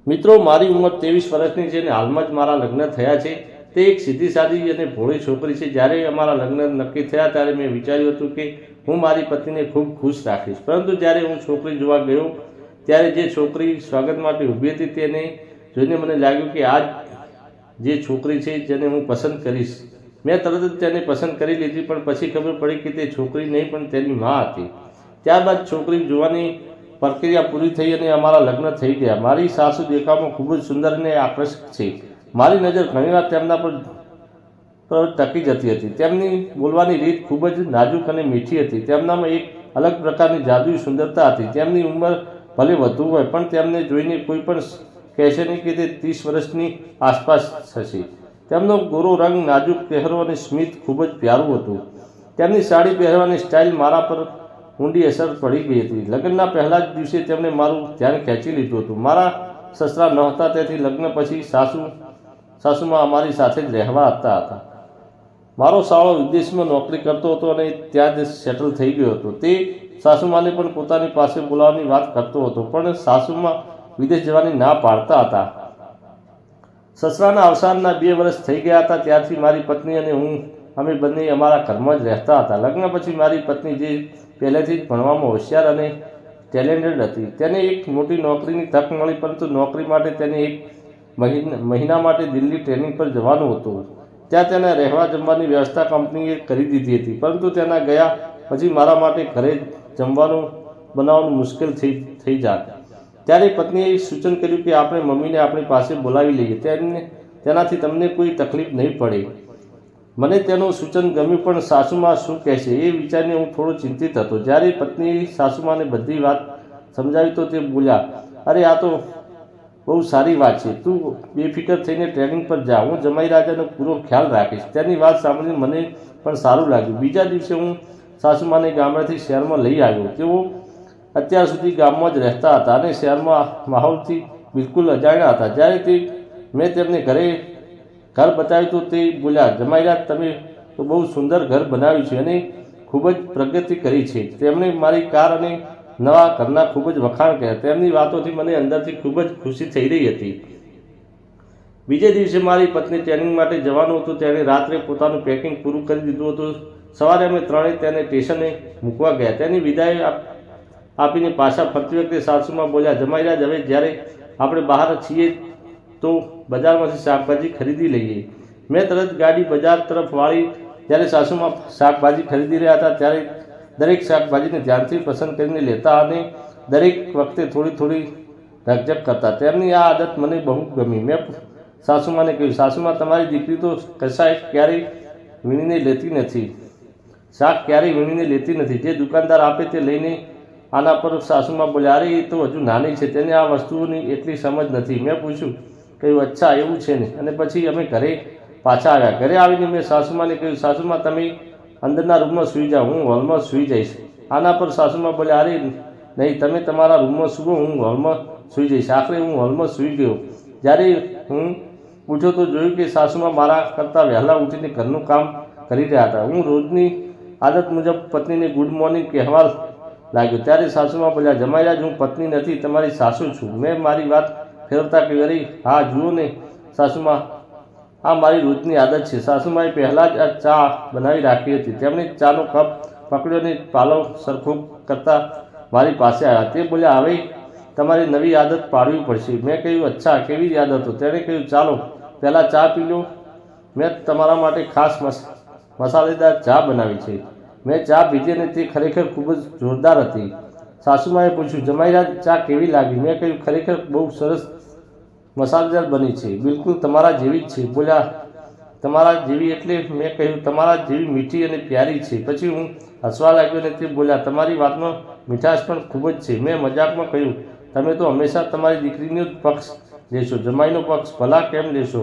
મિત્રો, મારી ઉંમર 23 વર્ષની છે અને હાલમાં જ મારા લગ્ન થયા છે। તે એક સીધી સાદી અને ભોળી છોકરી છે। જ્યારે અમારા લગ્ન નક્કી થયા ત્યારે મેં વિચાર્યું હતું કે હું મારી પત્નીને ખૂબ ખુશ રાખીશ, પરંતુ જ્યારે હું છોકરી જોવા ગયો ત્યારે જે છોકરી સ્વાગત માટે ઊભી હતી તેને જોઈને મને લાગ્યું કે આ જે છોકરી છે જેને હું પસંદ કરીશ। મેં તરત જ તેને પસંદ કરી લીધી, પણ પછી ખબર પડી કે તે છોકરી નહીં પણ તેની મા હતી। ત્યારબાદ છોકરી જોવાની પ્રક્રિયા પૂરી થઈ અને અમારા લગ્ન થઈ ગયા। મારી સાસુ દેખાવમાં ખૂબ જ સુંદર અને આકર્ષક છે। મારી નજર ઘણીવાર તેમના પર ટકી જતી હતી। તેમની બોલવાની રીત ખૂબ જ નાજુક અને મીઠી હતી। તેમનામાં એક અલગ પ્રકારની જાદુઈ સુંદરતા હતી। તેમની ઉંમર ભલે વધુ હોય પણ તેમને જોઈને કોઈ પણ કહેશે નહીં કે તે 30 વર્ષની આસપાસ થશે। તેમનો ગોરો રંગ, નાજુક ચહેરો અને સ્મિત ખૂબ જ પ્યારું હતું। તેમની સાડી પહેરવાની સ્ટાઇલ મારા પર ઊંડી અસર પડી ગઈ હતી। લગ્નના પહેલા જ દિવસે તેમણે મારું ધ્યાન ખેંચી લીધું હતું। મારા સસરા નહોતા, તેથી લગ્ન પછી સાસુમાં અમારી સાથે જ રહેવા હતા। મારો સાળો વિદેશમાં નોકરી કરતો હતો અને ત્યાં જ સેટલ થઈ ગયો હતો। તે સાસુમાને પણ પોતાની પાસે બોલાવવાની વાત કરતો હતો, પણ સાસુમાં વિદેશ જવાની ના પાડતા હતા। સસરાના અવસાનના 2 વર્ષ થઈ ગયા હતા। ત્યારથી મારી પત્ની અને હું અમે બંને અમારા ઘરમાં જ રહેતા હતા। લગ્ન પછી મારી પત્ની, જે પહેલેથી જ ભણવામાં હોશિયાર અને ટેલેન્ટેડ હતી, તેને એક મોટી નોકરીની તક મળી, પરંતુ નોકરી માટે તેને એક મહિના માટે દિલ્હી ટ્રેનિંગ પર જવાનું હતું। ત્યાં તેના રહેવા જમવાની વ્યવસ્થા કંપનીએ કરી દીધી હતી, પરંતુ તેના ગયા પછી મારા માટે ઘરે જમવાનું બનાવવાનું મુશ્કેલ થઈ જાત। ત્યારે પત્નીએ સૂચન કર્યું કે આપણે મમ્મીને આપણી પાસે બોલાવી લઈએ, તેનાથી તમને કોઈ તકલીફ નહીં પડે। મને તેનું સૂચન ગમ્યું, પણ સાસુમાં શું કહેશે એ વિચારીને હું થોડો ચિંતિત હતો। જ્યારે પત્નીએ સાસુમાને બધી વાત સમજાવી તો તે બોલ્યા, અરે આ તો બહુ સારી વાત છે, તું બેફિકર થઈને ટ્રેનિંગ પર જા, હું જમાઈ રાજાનો પૂરો ખ્યાલ રાખીશ। તેની વાત સાંભળીને મને પણ સારું લાગ્યું। બીજા દિવસે હું સાસુમાને ગામડેથી શહેરમાં લઈ આવ્યો। તેઓ અત્યાર સુધી ગામમાં જ રહેતા હતા અને શહેરમાં માહોલથી બિલકુલ અજાણ્યા હતા। જ્યારે મેં તેમને ઘર બતાવ્યું તો તે બોલ્યા, જમાઈરાજ, તમે તો બહુ સુંદર ઘર બનાવ્યું છે અને ખૂબ જ પ્રગતિ કરી છે। તેમણે મારી કાર અને નવા ઘરના ખૂબ જ વખાણ કર્યા। તેમની વાતોથી મને અંદરથી ખૂબ જ ખુશી થઈ રહી હતી। બીજે દિવસે મારી પત્ની ટ્રેનિંગ માટે જવાનું હતું। તેણે રાત્રે પોતાનું પેકિંગ પૂરું કરી દીધું હતું। સવારે અમે ત્રણેય તેને સ્ટેશને મૂકવા ગયા। તેની વિદાય આપીને પાછા ફરતી વખતે સાસુમાં બોલ્યા, જમાઈરાજ, હવે જ્યારે આપણે બહાર છીએ તો બજારમાંથી શાકભાજી ખરીદી લઈએ। મેં તરત ગાડી બજાર તરફ વાળી। જ્યારે સાસુમાં શાકભાજી ખરીદી રહ્યા હતા ત્યારે દરેક શાકભાજીને ધ્યાનથી પસંદ કરીને લેતા અને દરેક વખતે થોડી થોડી રકઝક કરતા। તેમની આ આદત મને બહુ ગમી। મેં સાસુમાને કહ્યું, સાસુમા, તમારી દીકરી તો શાક ક્યારેય વીણીને લેતી નથી। જે દુકાનદાર આપે તે લઈને આના પર સાસુમાં બોલ્યા, અરે એ તો હજુ નાની છે, તેને આ વસ્તુઓની એટલી સમજ નથી। મેં કહ્યું, અચ્છા એવું છે ને? અને પછી અમે ઘરે પાછા આવ્યા। ઘરે આવીને મેં સાસુમાને કહ્યું, સાસુમા, તમે અંદરના રૂમમાં સૂઈ જાઓ, હું હોલમાં સૂઈ જઈશ। આના પર સાસુમા બોલ્યા, અરે નહીં, તમે તમારા રૂમમાં સૂવો, હું હોલમાં સૂઈ જઈશ। આખરે હું હોલમાં સૂઈ ગયો। જ્યારે હું ઉઠ્યો તો જોયું કે સાસુમા મારા કરતાં વહેલા ઉઠીને ઘરનું કામ કરી રહ્યા હતા। હું રોજની આદત મુજબ પત્નીને ગુડ મોર્નિંગ કહેવા લાગ્યો ત્યારે સાસુમા બોલ્યા, જમાઈરાજ, હું પત્ની નથી, તમારી સાસુ છું। મેં મારી વાત ફેરવતા કહ્યું, અરે હા, જુઓ ને સાસુમા, આ મારી રોજની આદત છે। સાસુમાએ પહેલાં જ આ ચા બનાવી રાખી હતી। તેમણે ચાનો કપ પકડ્યો અને પાલો સરખો કરતા મારી પાસે આવ્યા। તે બોલ્યા, હવે તમારે નવી આદત પાડવી પડશે। મેં કહ્યું, અચ્છા, કેવી આદતો? તેણે કહ્યું, ચાલો પહેલાં ચા પી લો, મેં તમારા માટે ખાસ મસાલેદાર ચા બનાવી છે। મેં ચા પીધી અને તે ખરેખર ખૂબ જ જોરદાર હતી। સાસુમાએ પૂછ્યું, જમાઈરાજ, ચા કેવી લાગી? મેં કહ્યું, ખરેખર બહુ સરસ મસાલેદાર બની છે, બિલકુલ તમારા જેવી જ છે। બોલ્યા, તમારા જેવી એટલે? મેં કહ્યું, તમારા જેવી મીઠી અને પ્યારી છે। પછી હું હસવા લાગ્યો અને તે બોલ્યા, તમારી વાતમાં મીઠાશ પણ ખૂબ જ છે। મેં મજાકમાં કહ્યું, તમે તો હંમેશા તમારી દીકરીનો જ પક્ષ લેશો, જમાઈનો પક્ષ ભલા કેમ લેશો?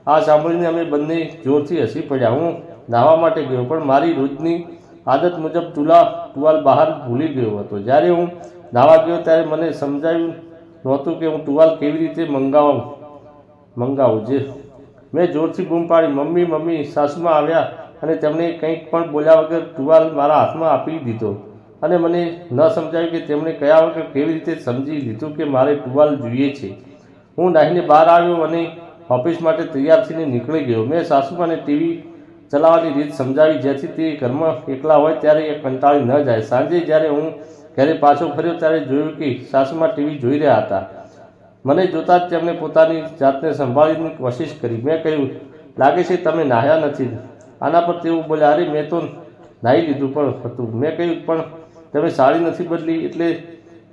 આ સાંભળીને અમે બંને જોરથી હસી પડ્યા। હું નાહવા માટે ગયો, પણ મારી રોજની આદત મુજબ ટુવાલ બહાર ભૂલી ગયો હતો। જ્યારે હું નાહવા ગયો ત્યારે મને સમજાયું નહોતું કે હું ટુવાલ કેવી રીતે મંગાવું। મેં જોરથી બૂમ પાડી, મમ્મી, મમ્મી! સાસુમાં આવ્યા અને તેમણે કંઈ પણ બોલ્યા વગર ટુવાલ મારા હાથમાં આપી દીધો અને મને ન સમજાયું કે તેમણે કહ્યા વગર કેવી રીતે સમજી લીધું કે મારે ટુવાલ જોઈએ છે। હું નાહીને બહાર આવ્યો અને ઓફિસ માટે તૈયાર થઈને નીકળી ગયો. મેં સાસુમાને ટીવી ચલાવવાની રીત સમજાવી, જેથી તે ઘરમાં એકલા હોય ત્યારે એ કંટાળી ન જાય. સાંજે જ્યારે હું ઘરે પાછો ફર્યો ત્યારે જોયું કે સાસુમા ટીવી જોઈ રહ્યા હતા. મને જોતાં જ તેમણે પોતાની જાતને સંભાળવાની કોશિશ કરી. મેં કહ્યું, લાગે છે તમે નાહ્યા નથી. આના પર તેઓ બોલ્યા, અરે મેં તો નાહી લીધું પણ હતું. મેં કહ્યું, પણ તમે સાડી નથી બદલી એટલે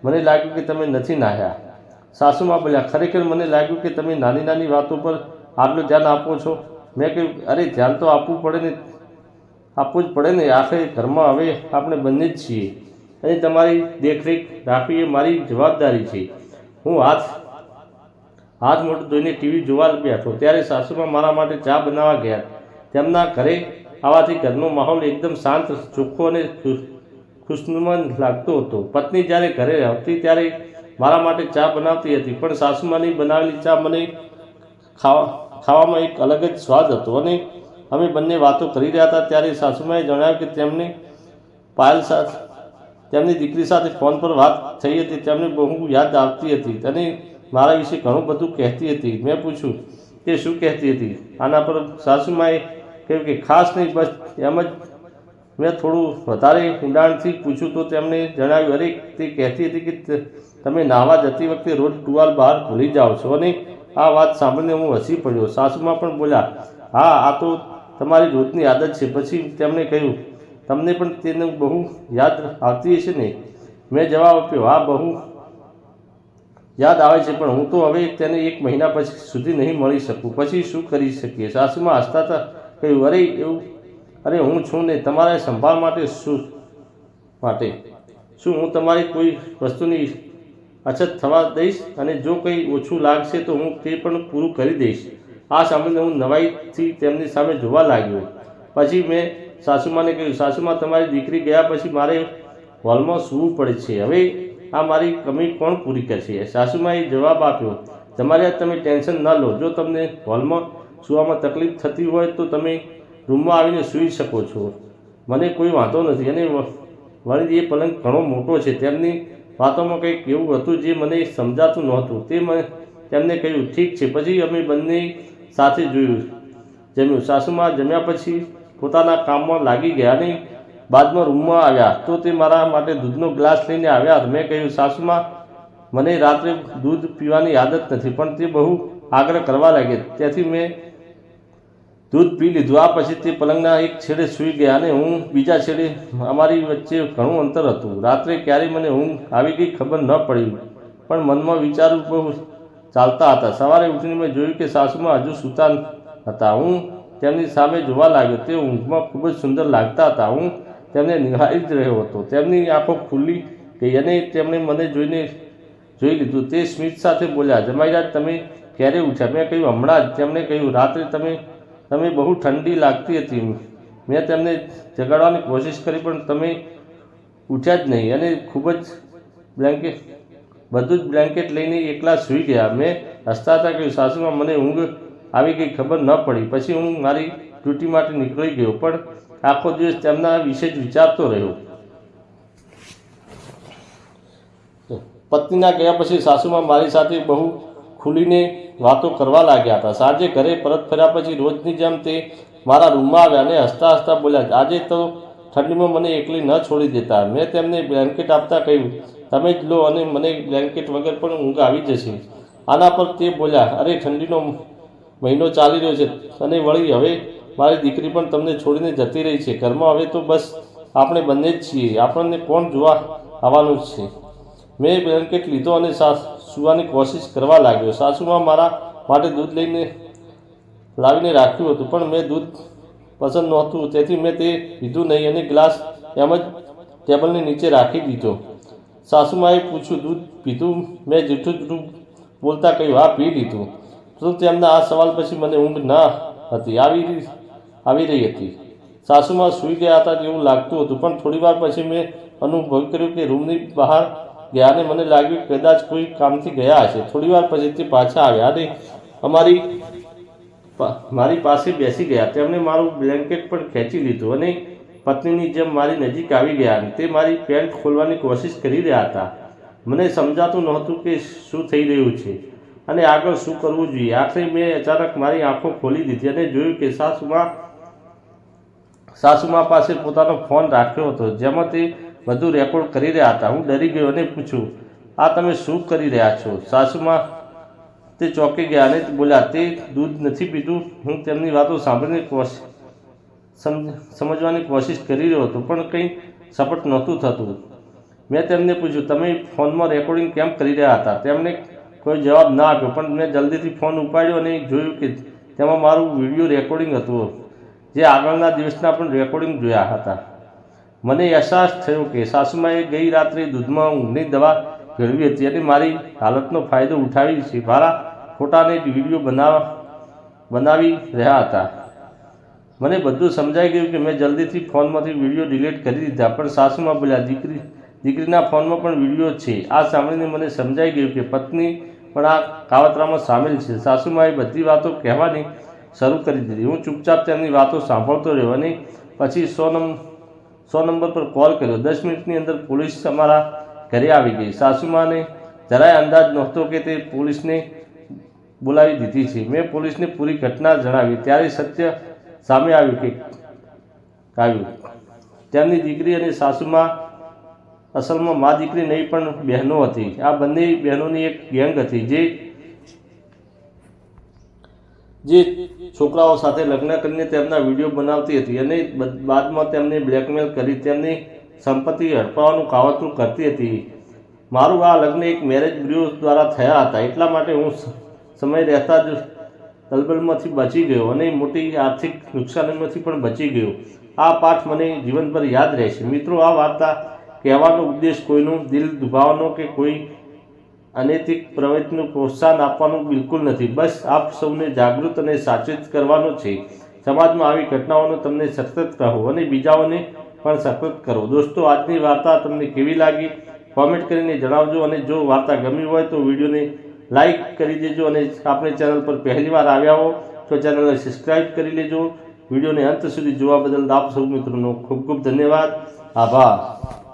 મને લાગ્યું કે તમે નથી નાહ્યા. સાસુમા બોલ્યા, ખરેખર મને લાગ્યું કે તમે નાની નાની વાતો પર આટલું ધ્યાન આપો છો. મેં કહ્યું, અરે ધ્યાન તો આપવું જ પડે ને. આખરે ઘરમાં હવે આપણે બંને જ છીએ અને તમારી દેખરેખ રાખવી એ મારી જવાબદારી છે. હું હાથ મોઢું ધોઈને ટીવી જોવા બેઠો ત્યારે સાસુમા મારા માટે ચા બનાવવા ગયા. તેમના ઘરે આવવાથી ઘરનો માહોલ એકદમ શાંત, ચોખ્ખો અને ખુશનુમા લાગતો હતો. પત્ની જ્યારે ઘરે આવતી ત્યારે મારા માટે ચા બનાવતી હતી, પણ સાસુમાની બનાવેલી ચા મને ખાવામાં એક અલગ જ સ્વાદ હતો. અને અમે બંને વાતો કરી રહ્યા હતા ત્યારે સાસુમાએ જણાવ્યું કે તેમની દીકરી સાથે ફોન પર વાત થઈ હતી. તેમને બહુ યાદ આવતી હતી અને મારા વિશે ઘણું બધું કહેતી હતી. મેં પૂછ્યું કે શું કહેતી હતી. આના પર સાસુમાએ કહ્યું કે ખાસ નહીં, બસ એમ જ. મેં થોડું વધારે ઊંડાણથી પૂછ્યું તો તેમણે જણાવ્યું, અરે તે કહેતી હતી કે તમે નાહવા જતી વખતે રોજ ટુવાલ બહાર ભૂલી જાઓ છો. અને આ વાત સાંભળીને હું હસી પડ્યો. સાસુમા પણ બોલ્યા, હા, આ તો તમારી રોજની આદત છે. પછી તેમણે કહ્યું, તમને પણ તેને બહુ યાદ આવતી હશે ને? મેં જવાબ આપ્યો, હા, બહુ યાદ આવે છે, પણ હું તો હવે તેને 1 મહિના પછી સુધી નહીં મળી શકું. પછી શું કરી શકીએ? સાસુમા હસતા હતા કહ્યું, અરે હું છું ને તમારા સંભાળ માટે. શું હું તમારી કોઈ વસ્તુની અછત થવા દઈશ? અને જો કંઈ ઓછું લાગશે તો હું તે પણ પૂરું કરી દઈશ. આ સાંભળીને હું નવાઈથી તેમની સામે જોવા લાગ્યો. પછી મેં સાસુમાને કહ્યું, સાસુમા, તમારી દીકરી ગયા પછી મારે હોલમાં સૂવું પડે છે. હવે આ મારી કમી કોણ પૂરી કરશે? સાસુમાએ જવાબ આપ્યો, તમારે તમે ટેન્શન ન લો. જો તમને હોલમાં સૂવામાં તકલીફ થતી હોય તો તમે રૂમમાં આવીને સૂઈ શકો છો. મને કોઈ વાંધો નથી. અને વળી એ પલંગ ઘણો મોટો છે. તેમની વાતોમાં કંઈક એવું હતું જે મને સમજાતું નહોતું. તેમને કહ્યું, ઠીક છે. પછી અમે બંને સાથે જમ્યું. સાસુમા જમ્યા પછી પોતાના કામમાં લાગી ગયા અને બાદમાં રૂમમાં આવ્યા તો તે મારા માટે દૂધનો ગ્લાસ લઈને આવ્યા. મેં કહ્યું, સાસુમા, મને રાત્રે દૂધ પીવાની આદત નથી, પણ તે બહુ આગ્રહ કરવા લાગ્યા, તેથી મેં દૂધ પી લીધું. આ પછી તે પલંગના એક છેડે સૂઈ ગયા અને હું બીજા છેડે. અમારી વચ્ચે ઘણું અંતર હતું. રાત્રે ક્યારે મને ઊંઘ આવી ગઈ ખબર ન પડી, પણ મનમાં વિચારો બહુ ચાલતા હતા. સવારે ઉઠીને મેં જોયું કે સાસુમા હજુ સૂતા હતા. હું તેમની સામે જોવા લાગ્યો. તે ઊંઘમાં ખૂબ જ સુંદર લાગતા હતા. હું તેમને નિહાળી જ રહ્યો હતો. તેમની આંખો ખુલ્લી ગઈ અને તેમણે મને જોઈ લીધું. તે સ્મિત સાથે બોલ્યા, જમાઈરાજ, તમે ક્યારે ઉઠ્યા? મેં કહ્યું, હમણાં જ. તેમણે કહ્યું, રાત્રે તમે બહુ ઠંડી લાગતી હતી. મેં તેમને જગાડવાની કોશિશ કરી, પણ તમે ઉઠ્યા જ નહીં અને બધું જ બ્લેન્કેટ લઈને એકલા સૂઈ ગયા. મેં હસતા હતા કહ્યું, સાસુમાં, મને ઊંઘ આવી ગઈ ખબર ન પડી. પછી હું મારી ડ્યુટી માટે નીકળી ગયો, પણ આખો દિવસ તેમના વિશે જ વિચારતો રહ્યો. પત્નીના ગયા પછી સાસુમાં મારી સાથે બહુ ખુલીને વાતો કરવા લાગ્યા હતા. સાંજે ઘરે પરત ફર્યા પછી રોજની જેમ તે મારા રૂમમાં આવ્યા અને હસતા હસતા બોલ્યા, આજે તો ઠંડીમાં મને એકલી ન છોડી દેતા. મેં તેમને બ્લેન્કેટ આપતા કહ્યું, તમે જ લો અને મને બ્લેન્કેટ વગર પણ ઊંઘ આવી જશે. આના પર તે બોલ્યા, અરે ઠંડીનો મહિનો ચાલી રહ્યો છે અને વળી હવે મારી દીકરી પણ તમને છોડીને જતી રહી છે. ઘરમાં હવે તો બસ આપણે બંને જ છીએ. આપણને કોણ જોવા આવવાનું જ છે? મેં બ્લેન્કેટ લીધો અને સૂવાની કોશિશ કરવા લાગ્યો. સાસુમાં મારા માટે દૂધ લાવીને રાખ્યું હતું, પણ મેં દૂધ પસંદ નહોતું, તેથી મેં તે પીધું નહીં અને ગ્લાસ એમ જ ટેબલની નીચે રાખી દીધો. સાસુમાએ પૂછ્યું, દૂધ પીધું? મેં જૂઠું બોલતા કહ્યું, હા, પી લીધું. તો તેમના આ સવાલ પછી મને ઊંઘ ન હતી આવી રહી હતી. સાસુમાં સૂઈ ગયા હતા એવું લાગતું હતું, પણ થોડી વાર પછી મેં અનુભવ કર્યો કે રૂમની બહાર ગયા અને મને લાગ્યું કદાચ કોઈ કામથી ગયા હશે. થોડી વાર પછી તે પાછા આવ્યા અને મારી પાસે બેસી ગયા. તેમણે મારું બ્લેન્કેટ પણ ખેંચી લીધું અને પત્નીની જેમ મારી નજીક આવી ગયા અને તે મારી પેન્ટ ખોલવાની કોશિશ કરી રહ્યા હતા. મને સમજાતું નહોતું કે શું થઈ રહ્યું છે અને આગળ શું કરવું જોઈએ। આખરે મેં અચાનક મારી આંખો ખોલી દીધી અને જોયું કે સાસુમા પાસે પોતાનો ફોન રાખ્યો હતો, જેમાં તે બધું રેકોર્ડ કરી રહ્યા હતા। હું ડરી ગયો અને પૂછ્યું, આ તમે શું કરી રહ્યા છો? સાસુમા તે ચોંકી ગયા અને બોલ્યા, તે દૂધ નથી પીતું। હું તેમની વાતો સાંભળીને સમજવાની કોશિશ કરી રહ્યો હતો, પણ કંઈ સપટ નહોતું થતું। મેં તેમને પૂછ્યું, તમે ફોનમાં રેકોર્ડિંગ કેમ કરી રહ્યા હતા? તેમણે કોઈ જવાબ ના આપ્યો, પણ મેં જલ્દીથી ફોન ઉપાડ્યો અને જોયું કે તેમાં મારું વિડીયો રેકોર્ડિંગ હતું, જે આગળના દિવસના પણ રેકોર્ડિંગ જોયા હતા। મને અહેસાસ થયો કે સાસુમાએ ગઈ રાત્રે દૂધમાં ઊંઘની દવા ભેળવી હતી અને મારી હાલતનો ફાયદો ઉઠાવી છે મારા ખોટાને વિડીયો બનાવી રહ્યા હતા। મને બધું સમજાઈ ગયું કે મેં જલ્દીથી ફોનમાંથી વિડીયો ડિલીટ કરી દીધા, પણ સાસુમા બોલ્યા, દીકરીના ફોનમાં પણ વિડીયો છે। આ સાંભળીને મને સમજાઈ ગયું કે પત્ની પણ આ કાવતરામાં સામેલ છે। સાસુમાએ બધી વાતો કહેવાની શરૂ કરી દીધી। હું ચૂપચાપ તેમની વાતો સાંભળતો રહ્યો અને પછી 100 નંબર પર કોલ કર્યો। 10 મિનિટની અંદર પોલીસ અમારા ઘરે આવી ગઈ। સાસુમાને જરાય અંદાજ નહોતો કે તે પોલીસને બોલાવી દીધી છે। મેં પોલીસને પૂરી ઘટના જણાવી ત્યારે સત્ય સામે આવ્યું। તેમની દીકરી અને સાસુમા અસલમાં મા દીકરી નહીં પણ બહેનો હતી। આ બંને બહેનોની એક ગેંગ હતી જે છોકરાઓ સાથે લગ્ન કરીને તેમના વિડીયો બનાવતી હતી અને બાદમાં તેમને બ્લેકમેલ કરી તેમની સંપત્તિ હડપાવવાનું કાવતરું કરતી હતી। મારું આ લગ્ન એક મેરેજ બ્યુરો દ્વારા થયા હતા, એટલા માટે હું સમય રહેતા જ દલબલમાંથી બચી ગયો અને મોટી આર્થિક નુકસાનીમાંથી પણ બચી ગયો। આ પાઠ મને જીવનભર યાદ રહેશે। મિત્રો, આ વાર્તા કહેવાનો ઉદ્દેશ કોઈનું દિલ દુભાવવાનો કે કોઈ અનૈતિક પ્રવૃત્તિનું પ્રોત્સાહન આપવાનું બિલકુલ નથી। બસ આપ સૌને જાગૃત અને સાચેત કરવાનો છે। સમાજમાં આવી ઘટનાઓનો તમને સતર્ક રહો અને બીજાઓને પણ સતર્ક કરો। દોસ્તો, આજની વાર્તા તમને કેવી લાગી કોમેન્ટ કરીને જણાવજો અને જો વાર્તા ગમી હોય તો વિડીયોને લાઈક કરી દેજો અને આપણે ચેનલ પર પહેલીવાર આવ્યા હો તો ચેનલને સબસ્ક્રાઈબ કરી લેજો। વિડીયોને અંત સુધી જોવા બદલ આપ સૌ મિત્રોનો ખૂબ ખૂબ ધન્યવાદ, આભાર।